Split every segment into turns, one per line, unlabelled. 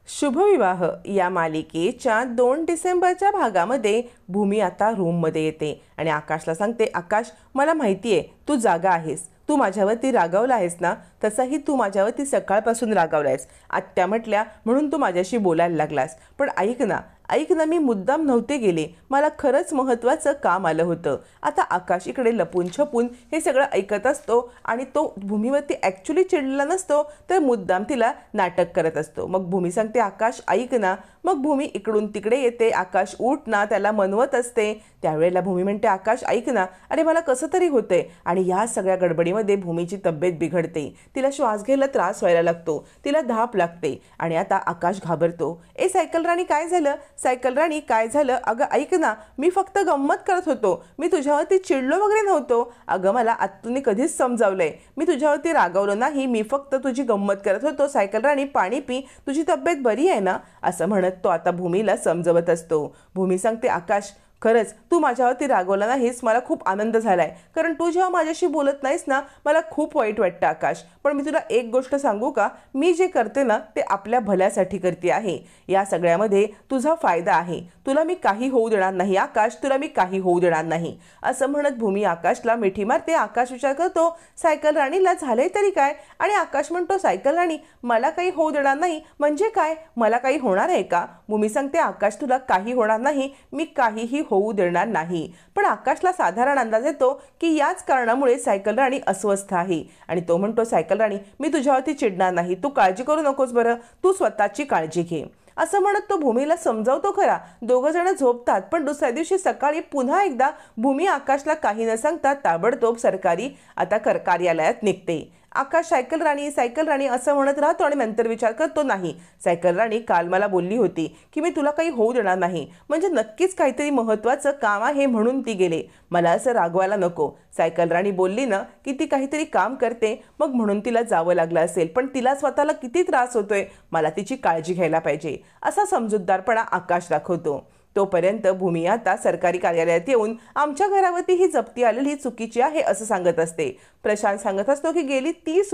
शुभविवाह या मालिकेच्या 2 डिसेंबरच्या भागामध्ये भूमी आता रूममध्ये येते आणि आकाशला सांगते, आकाश मला माहिती आहे तू जागा आहेस, तू माझ्यावरती रागावला आहेस ना, तसाही तू माझ्यावरती सकाळपासून रागावला आहेस. आत्या म्हटल्या म्हणून तू माझ्याशी बोलायला लागलास. पण ऐक ना मी मुद्दाम नव्हते गेले, मला खरंच महत्त्वाचं काम आलं होतं. आता आकाश इकडे लपून छपून हे सगळं ऐकत असतो आणि तो भूमीवरती ॲक्च्युली चिडलेला नसतो, तर मुद्दाम तिला नाटक करत असतो. मग भूमी सांगते, आकाश ऐक ना. मग भूमी इकडून तिकडे येते, आकाश उठ ना, त्याला मनवत असते. त्यावेळेला भूमी म्हणते, आकाश ऐक ना, अरे मला कसं तरी होतंय. आणि या सगळ्या गडबडीमध्ये भूमीची तब्येत बिघडते, तिला श्वास घ्यायला त्रास व्हायला लागतो, तिला धाप लागते आणि आता आकाश घाबरतो. ए सायकल राणी काय झालं, सायकल राणी काय झालं. अगं ऐक ना, मी फक्त गंमत करत होतो, मी तुझ्यावरती चिडलो वगैरे नव्हतो. अगं मला आत्तूने कधीच समजावलंय, मी तुझ्यावरती रागावलो नाही, मी फक्त तुझी गंमत करत होतो. सायकल राणी पाणी पी, तुझी तब्येत बरी आहे ना, असं म्हणत तो आता भूमीला समजवत असतो. भूमी सांगते, आकाश खरंच तू माझ्यावरती रागवला नाहीस, मला खूप आनंद झालाय, कारण तू जेव्हा माझ्याशी बोलत नाहीस ना, मला खूप वाईट वाटतं आकाश. पण मी तुला एक गोष्ट सांगू का, मी जे करते ना ते आपल्या भल्यासाठी करते आहे. या सगळ्यामध्ये तुझा फायदा आहे, तुला मी काही होऊ देणार नाही आकाश, तुला मी काही होऊ देणार नाही. असं म्हणत भूमी आकाशला मिठी मारते. आकाश विचार करतो, सायकल राणीला झालंय तरी काय. आणि आकाश म्हणतो, सायकल राणी मला काही होऊ देणार नाही म्हणजे काय, मला काही होणार आहे का. भूमी सांगते, आकाश तुला काही होणार नाही, मी काहीही होऊ देणार नाही. पण आकाशला साधारण अंदाज येतो की याच कारणामुळे सायकल राणी अस्वस्थ आहे आणि तो म्हणतो, सायकल राणी मी तुझ्यावरती चिडणार नाही, तू काळजी करू नकोस बरं, तू स्वतःची काळजी घे. असं म्हणत तो भूमीला समजावतो खरा. दोघं जण झोपतात, पण दुसऱ्या दिवशी सकाळी पुन्हा एकदा भूमी आकाशला काही न सांगता ताबडतोब सरकारी कार्यालयात निघते. आकाश सायकल राणी असं म्हणत राहतो आणि नंतर विचार करतो, नाही सायकल राणी काल मला बोलली होती की मी तुला काही होऊ देणार नाही, म्हणजे नक्कीच काहीतरी महत्त्वाचं काम आहे म्हणून ती गेले, मला असं रागवायला नको. सायकल राणी बोलली ना की ती काहीतरी काम करते, मग म्हणून तिला जावं लागलं असेल, पण तिला स्वतःला किती त्रास होतोय, मला तिची काळजी घ्यायला पाहिजे, असा समजूतदारपणा आकाश दाखवतो. तोपर्यंत भूमी आता सरकारी कार्यालयात येऊन आमच्या घरावरती ही जप्ती आलेली चुकीची आहे असं सांगत असते. प्रशांत सांगत असतो की गेली 30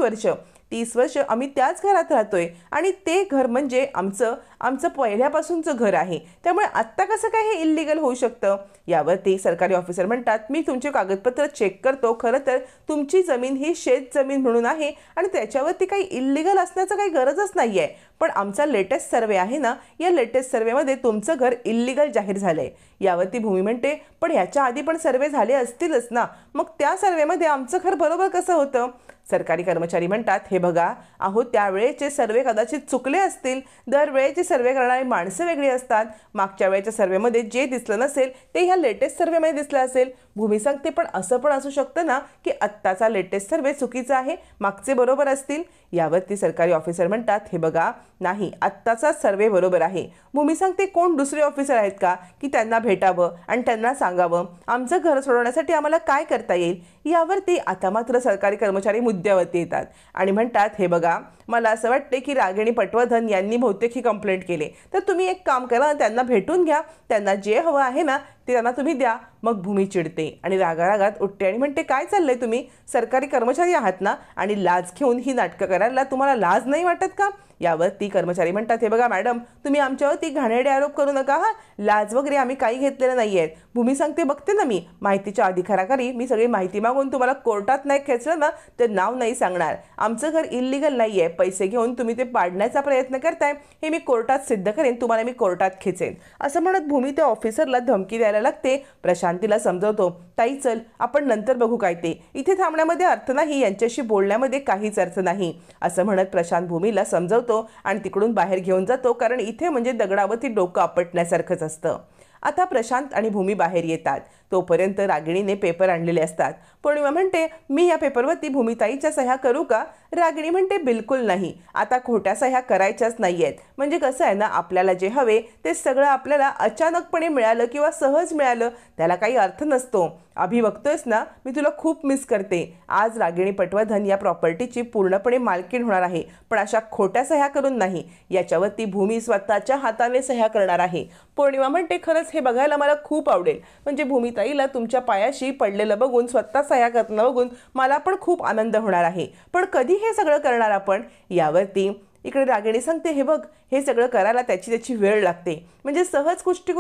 वर्ष आम्ही त्याच घरात राहतोय आणि ते घर म्हणजे आमचं पहिल्यापासूनचं घर आहे, त्यामुळे आत्ता कसं काय हे इल्लीगल होऊ शकतं. यावरती सरकारी ऑफिसर म्हणतात, मी तुमचे कागदपत्र चेक करतो, खरं तर तुमची जमीन ही शेत जमीन म्हणून आहे आणि त्याच्यावरती काही इल्लीगल असण्याचं काही गरजच नाही आहे, पण आमचा लेटेस्ट सर्वे आहे ना, या लेटेस्ट सर्वेमध्ये तुमचं घर इल्लीगल जाहीर झालंय. यावरती भूमी म्हणते, पण ह्याच्या आधी पण सर्वे झाले असतीलच ना, मग त्या सर्वेमध्ये आमचं घर बरोबर कसं होतं. सरकारी कर्मचारी म्हणतात, हे बघा अहो त्यावेळेचे सर्वे कदाचित चुकले असतील, दरवेळेचे सर्वे करणारी माणसं वेगळी असतात, मागच्या वेळेच्या सर्वेमध्ये जे दिसलं नसेल ते ह्या लेटेस्ट सर्वेमध्ये दिसलं असेल. भूमी सांगते, पण असं पण असू शकतं ना की आत्ताचा लेटेस्ट सर्वे चुकीचा आहे, मागचे बरोबर असतील. यावरती सरकारी ऑफिसर म्हणतात, हे बघा नाही आत्ताचा सर्वे बरोबर आहे. भूमी सांगते, कोण दुसरे ऑफिसर आहेत का की त्यांना भेटावं आणि त्यांना सांगावं आमचं घर सोडवण्यासाठी आम्हाला काय करता येईल. यावरती आता मात्र सरकारी कर्मचारी मुद्द्यावरती येतात आणि म्हणतात, हे बघा मला असं वाटते की रागिणी पटवर्धन यांनी बहुतेक ही कंप्लेंट केली, तर तुम्ही एक काम करा, त्यांना भेटून घ्या, त्यांना जे हवं आहे ना ते त्यांना तुम्ही द्या. मग भूमी चिडते आणि रागारागात उठते आणि म्हणते, काय चाललंय, तुम्ही सरकारी कर्मचारी आहात ना आणि लाज घेऊन ही नाटकं करायला तुम्हाला लाज नाही वाटत का. यावरती कर्मचारी म्हणतात, हे बघा मॅडम तुम्ही आमच्यावरती घाणेरडे आरोप करू नका, हा लाज वगैरे आम्ही काही घेतलेलं नाही आहेत. भूमी सांगते, बघते ना मी माहितीच्या अधिकाराखाली मी सगळी माहिती मागून तुम्हाला कोर्टात नाही खेचलं ना तर नाव नाही सांगणार. आमचं घर इल्लीगल नाही आहे, पैसे घेऊन तुम्ही ते पाडण्याचा प्रयत्न करताय हे मी कोर्टात सिद्ध करेन, तुम्हाला मी कोर्टात खेचेन. असं म्हणत भूमी त्या ऑफिसरला धमकी द्यायला लागते. प्रशांतीला समजवतो, ताई चल आपण नंतर बघू काय ते, इथे थांबण्यामध्ये अर्थ नाही, यांच्याशी बोलण्यामध्ये काहीच अर्थ नाही. असं म्हणत प्रशांत भूमीला समजवतो आणि तिकडून बाहेर घेऊन जातो, कारण इथे म्हणजे दगडावरती डोकं आपटण्यासारखंच असतं. आता प्रशांत आणि भूमी बाहेर येतात, तोपर्यंत रागिणीने पेपर आणलेले असतात. पौर्णिमा म्हणते, मी या पेपरवरती भूमिताईच्या सह्या करू का. रागिणी म्हणते, बिलकुल नाही, आता खोट्या सह्या करायच्याच नाही आहेत, म्हणजे कसं आहे ना आपल्याला जे हवे ते सगळं आपल्याला अचानकपणे मिळालं किंवा सहज मिळालं त्याला काही अर्थ नसतो. अभि बघतोयस ना मी तुला खूप मिस करते. आज रागिणी पटवर्धन या प्रॉपर्टीची पूर्णपणे मालकीण होणार आहे, पण अशा खोट्या सह्या करून नाही, याच्यावरती भूमी स्वतःच्या हाताने सह्या करणार आहे. पौर्णिमा म्हणते, खरंच हे बघायला मला खूप आवडेल, म्हणजे भूमिताईला तुमच्या पायाशी पडलेलं बघून स्वतः सह्या करणं बघून मला पण खूप आनंद होणार आहे, पण कधी हे सगळं करणार आपण. यावरती इकडे रागिणी सांगते, हे बघ हे सगळं करायला त्याची वेळ लागते. म्हणजे सहज गोष्ट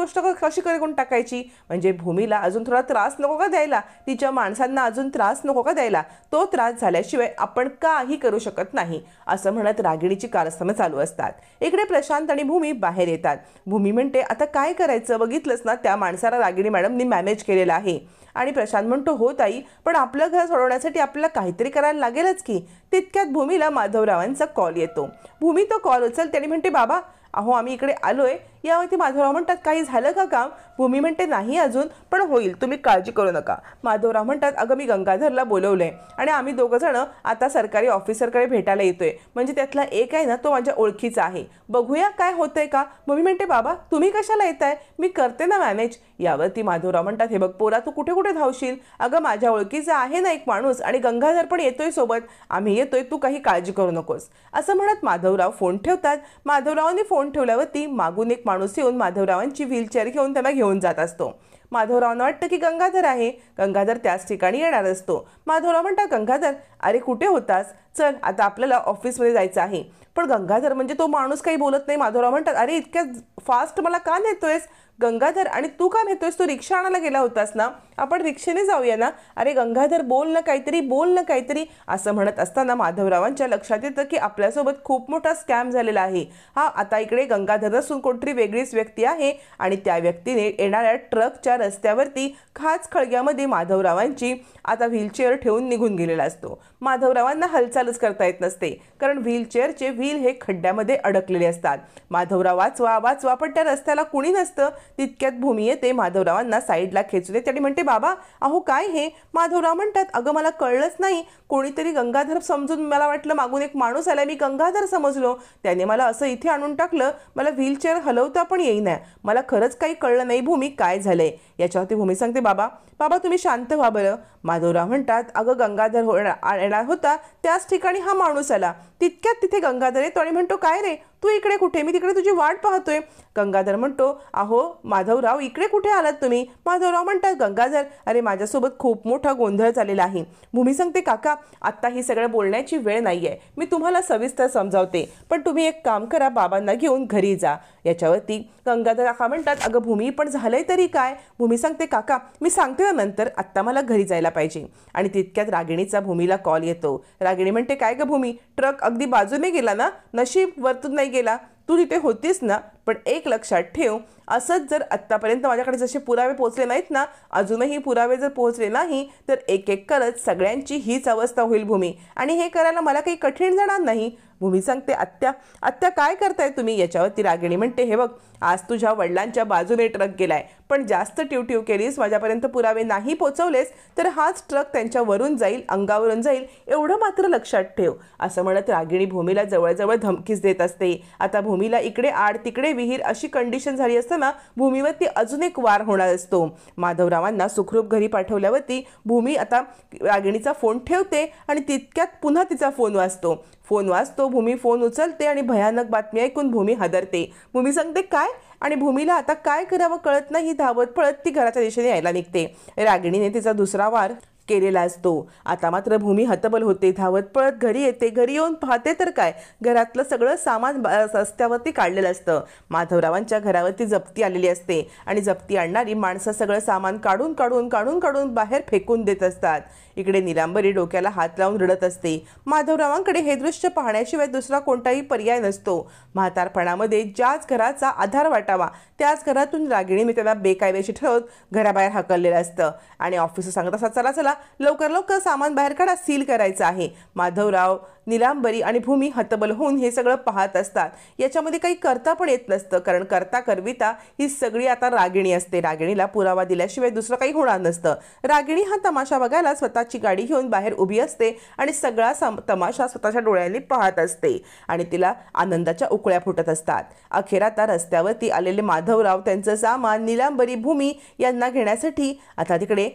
कशी करून टाकायची? म्हणजे भूमीला अजून थोडा त्रास नको का द्यायला? तिच्या माणसांना अजून त्रास नको का द्यायला? तो त्रास झाल्याशिवाय आपण काही करू शकत नाही, असं म्हणत रागिणीची कारस्थानं चालू असतात. इकडे प्रशांत आणि भूमी बाहेर येतात. भूमी म्हणते, आता काय करायचं? बघितलंच ना, त्या माणसाला रागिणी मॅडमनी मॅनेज केलेलं आहे. आणि प्रशांत म्हणतो, हो ताई, पण आपलं घर सोडवण्यासाठी आपल्याला काहीतरी करायला लागेलच की. तितक्यात भूमीला माधवरावांचा कॉल येतो. भूमी तो कॉल उचलते आणि म्हणते, बाबा अहो आम्ही इकडे आलोय. यावरती माधवराव म्हणतात, काही झालं का काम? भूमी म्हणते, नाही अजून, पण होईल, तुम्ही काळजी करू नका. माधवराव म्हणतात, अगं मी गंगाधरला बोलवलंय आणि आम्ही दोघं जण आता सरकारी ऑफिसरकडे भेटायला येतोय. म्हणजे त्यातला एक आहे ना, तो माझ्या ओळखीचा आहे. बघूया काय होतंय का. भूमी म्हणते, बाबा तुम्ही कशाला येताय? मी करते ना मॅनेज. यावरती माधवराव म्हणतात, हे बघ पोरा, तू कुठे कुठे धावशील? अगं माझ्या ओळखीचा आहे ना एक माणूस, आणि गंगाधर पण येतोय सोबत. आम्ही येतोय, तू काही काळजी करू नकोस. असं म्हणत माधवराव फोन ठेवतात. माधवरावांनी फोन ठेवल्यावरती मागून एक माणूस येऊन माधवरावांची व्हीलचेअर घेऊन त्यांना घेऊन जात असतो. माधवरावांना वाटतं की गंगाधर आहे. गंगाधर त्याच ठिकाणी येणार असतो. माधवराव म्हणतात, गंगाधर अरे कुठे होतास? चल आता आपल्याला ऑफिसमध्ये जायचं आहे. पण गंगाधर म्हणजे तो माणूस काही बोलत नाही. माधवराव म्हणतात, अरे इतक्या फास्ट मला का नेतोयस? गंगाधर, आणि तू का नेतोयस? तू रिक्षा आणायला गेला होतास ना, आपण रिक्षेने जाऊया ना. अरे गंगाधर बोल ना काहीतरी, बोल ना काहीतरी. असं म्हणत असताना माधवरावांच्या लक्षात येतं की आपल्यासोबत खूप मोठा स्कॅम झालेला आहे. हा आता इकडे गंगाधर नसून कोणतरी वेगळीच व्यक्ती आहे, आणि त्या व्यक्तीने येणाऱ्या ट्रकच्या रस्त्यावरती खाच खळग्यामध्ये माधवरावांची आता व्हीलचेअर ठेवून निघून गेलेला असतो. माधवरावांना हालचालच करता येत नसते, कारण व्हीलचेअरचे व्हील हे खड्ड्यामध्ये अडकलेले असतात. माधवराव वाचवा वाचवा, पण त्या रस्त्याला कुणी नसतं. तितक्यात भूमी येते, माधवरावांना साईडला खेचून येते आणि म्हणते, बाबा अहो काय हे? माधवराव म्हणतात, अगं मला कळलंच नाही. कोणीतरी गंगाधर समजून, मला वाटलं मागून एक माणूस आला, मी गंगाधर समजलो. त्याने मला असं इथे आणून टाकलं. मला व्हीलचेअर हलवता पण येईना. मला खरंच काही कळलं नाही भूमी, काय झालंय? याच्यावरती भूमी सांगते, बाबा तुम्ही शांत व्हा बरं. माधवराव म्हणतात, अगं गंगाधर येणार होता, त्याच ठिकाणी हा माणूस आला. तितक्यात तिथे गंगाधर येतो आणि म्हणतो, काय रे तू इकडे कुठे? मी तिकडे तुझी वाट पाहतोय. गंगाधर म्हणतो, अहो माधवराव इकडे कुठे आलात तुम्ही? माधवराव म्हणतात, गंगाधर अरे माझ्यासोबत खूप मोठा गोंधळ झालेला आहे. भूमी सांगते, काका आत्ता ही सगळं बोलण्याची वेळ नाहीये, मी तुम्हाला सविस्तर समजावते, पण तुम्ही एक काम करा, बाबांना घेऊन घरी जा. याच्यावरती गंगाधर काका म्हणतात, अगं भूमी पण झालंय तरी काय? भूमी सांगते, काका मी सांगते ना नंतर, आत्ता मला घरी जायला पाहिजे. आणि तितक्यात रागिणीचा भूमीला कॉल येतो. रागिणी म्हणते, काय ग भूमी, ट्रक अगदी बाजूने गेला ना? नशीब वरतून नाही गेला, तू तिथे होतीस ना. पण एक लक्षात ठेव, असंच जर आत्तापर्यंत माझ्याकडे जसे पुरावे पोहोचले नाहीत ना, अजूनही पुरावे जर पोहोचले नाही तर एक एक करत सगळ्यांची हीच अवस्था होईल भूमी, आणि हे करायला मला काही कठीण जाणार नाही. भूमी सांगते, आत्या काय करताय तुम्ही? याच्यावरती रागिणी म्हणते, हे बघ आज तुझ्या वडिलांच्या बाजूने ट्रक गेलाय, पण जास्त टिवटिव केलीस, माझ्यापर्यंत पुरावे नाही पोहोचवलेस तर हाच ट्रक त्यांच्यावरून जाईल, अंगावरून जाईल, एवढं मात्र लक्षात ठेव. असं म्हणत रागिणी भूमीला जवळजवळ धमकीच देत असते. आता भूमीला इकडे आड तिकडे विहीर अशी कंडिशन झाली असताना भूमीवरती अजून एक वार होणार असतो. माधवरावांना सुखरूप घरी पाठवल्यावरती भूमी आता रागिणीचा फोन ठेवते आणि तितक्यात पुन्हा तिचा फोन वाजतो. भूमी फोन उचलते आणि भयानक बातमी ऐकून भूमी हादरते. भूमी सांगते, काय? आणि भूमीला आता काय करावं कळत नाही. धावत पळत ती घराच्या दिशेने यायला निघते. रागिणीने तिचा दुसरा वार केलेला असतो. आता मात्र भूमी हतबल होते, धावत पळत घरी येते. घरी येऊन पाहते तर काय, घरातलं सगळं सामान रस्त्यावरती काढलेलं असतं. माधवरावांच्या घरावरती जप्ती आलेली असते आणि जप्ती आणणारी माणसं सगळं सामान काढून बाहेर फेकून देत असतात. इकडे नीलांबरी डोक्याला हात लावून रडत असते. माधवरावांकडे हे दृश्य पाहण्याशिवाय दुसरा कोणताही पर्याय नसतो. म्हातारपणामध्ये ज्याच घराचा आधार वाटावा त्याच घरातून रागिणीने त्यांना बेकायदेशीर ठरवत घराबाहेर हाकललेलं असतं. आणि ऑफिसर सांगत असतात, चला चला लवकर सामान बाहेर काढा, सील करायचं आहे. माधवराव, नीलांबरी आणि भूमी हतबल होऊन हे सगळं पाहत असतात. याच्यामध्ये काही करता पण येत नसतं, कारण करविता ही सगळी आता रागिणी असते. रागिणीला पुरावा दिल्याशिवाय दुसरं काही होणार नसतं. रागिणी हा तमाशा बघायला स्वतःची गाडी घेऊन बाहेर उभी असते आणि सगळा तमाशा स्वतःच्या डोळ्यांनी पाहत असते आणि तिला आनंदाच्या उकळ्या फुटत असतात. अखेर आता रस्त्यावरती आलेले माधवराव, त्यांचं सामान, नीलांबरी, भूमी यांना घेण्यासाठी आता तिकडे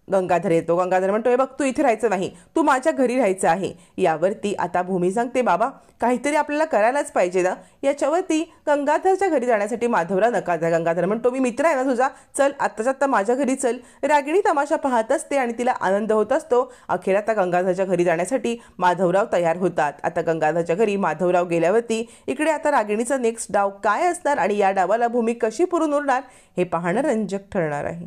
गंगाधर येतो. गंगाधर म्हणतोय, बघ तू इथे राहायचं नाही, तू माझ्या घरी राहायचं आहे. यावरती आता भूमी सांगते, बाबा काहीतरी आपल्याला करायलाच पाहिजे ना. याच्यावरती गंगाधरच्या घरी जाण्यासाठी माधवराव नकार द्या. गंगाधर म्हणतो, मी मित्र आहे ना तुझा, चल आत्ताच्या आत्ता माझ्या घरी चल. रागिणी तमाशा पाहत असते आणि तिला आनंद होत असतो. अखेर आता गंगाधरच्या घरी जाण्यासाठी माधवराव तयार होतात. आता गंगाधरच्या घरी माधवराव गेल्यावरती इकडे आता रागिणीचा नेक्स्ट डाव काय असणार आणि या डावाला भूमी कशी पुरून उरणार हे पाहणं रंजक ठरणार आहे.